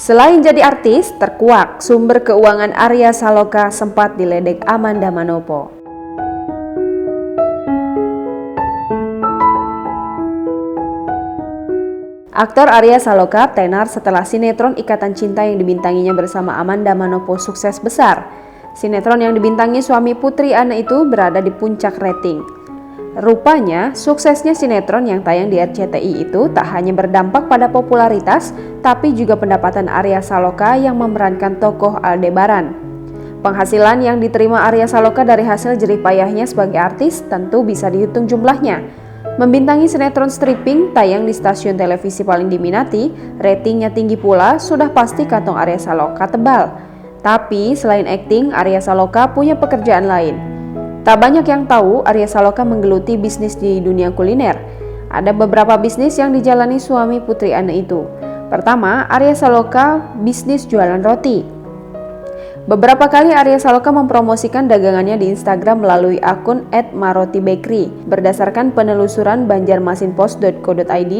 Selain jadi artis, terkuak sumber keuangan Arya Saloka sempat diledek Amanda Manopo. Aktor Arya Saloka tenar setelah sinetron Ikatan Cinta yang dibintanginya bersama Amanda Manopo sukses besar. Sinetron yang dibintangi suami Putri Anne itu berada di puncak rating. Rupanya, suksesnya sinetron yang tayang di RCTI itu tak hanya berdampak pada popularitas, tapi juga pendapatan Arya Saloka yang memerankan tokoh Aldebaran. Penghasilan yang diterima Arya Saloka dari hasil jerih payahnya sebagai artis tentu bisa dihitung jumlahnya. Membintangi sinetron stripping tayang di stasiun televisi paling diminati, ratingnya tinggi pula, sudah pasti kantong Arya Saloka tebal. Tapi selain akting, Arya Saloka punya pekerjaan lain. Tak banyak yang tahu Arya Saloka menggeluti bisnis di dunia kuliner. Ada beberapa bisnis yang dijalani suami Putri Anne itu. Pertama, Arya Saloka bisnis jualan roti. Beberapa kali Arya Saloka mempromosikan dagangannya di Instagram melalui akun @marotibakery. Berdasarkan penelusuran banjarmasinpost.co.id,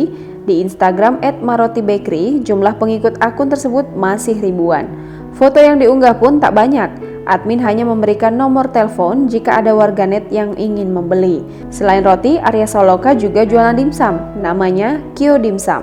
di Instagram @marotibakery, jumlah pengikut akun tersebut masih ribuan. Foto yang diunggah pun tak banyak. Admin hanya memberikan nomor telepon jika ada warganet yang ingin membeli. Selain roti, Arya Saloka juga jualan dimsum, namanya Kyo Dimsum.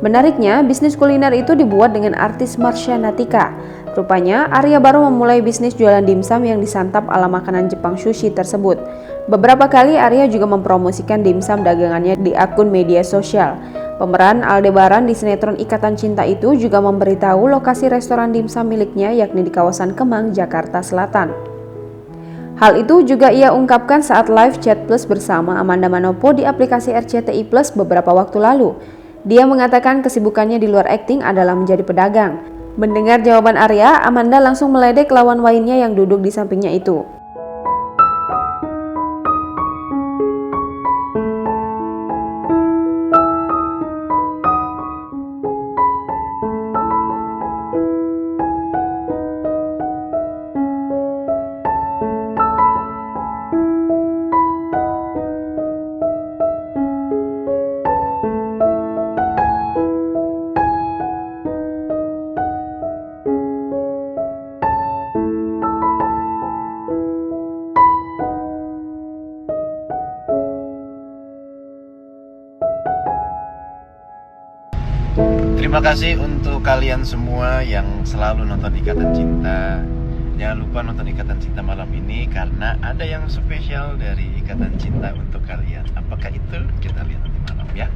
Menariknya, bisnis kuliner itu dibuat dengan artis Marsha Natika. Rupanya, Arya baru memulai bisnis jualan dimsum yang disantap ala makanan Jepang sushi tersebut. Beberapa kali Arya juga mempromosikan dimsum dagangannya di akun media sosial. Pemeran Aldebaran di sinetron Ikatan Cinta itu juga memberitahu lokasi restoran dimsum miliknya yakni di kawasan Kemang, Jakarta Selatan. Hal itu juga ia ungkapkan saat live chat plus bersama Amanda Manopo di aplikasi RCTI Plus beberapa waktu lalu. Dia mengatakan kesibukannya di luar akting adalah menjadi pedagang. Mendengar jawaban Arya, Amanda langsung meledek lawan lainnya yang duduk di sampingnya itu. Terima kasih untuk kalian semua yang selalu nonton Ikatan Cinta. Jangan lupa nonton Ikatan Cinta malam ini karena ada yang spesial dari Ikatan Cinta untuk kalian. Apakah itu? Kita lihat nanti malam ya.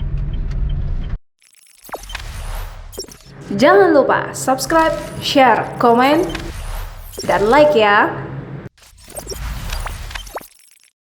Jangan lupa subscribe, share, komen, dan like ya.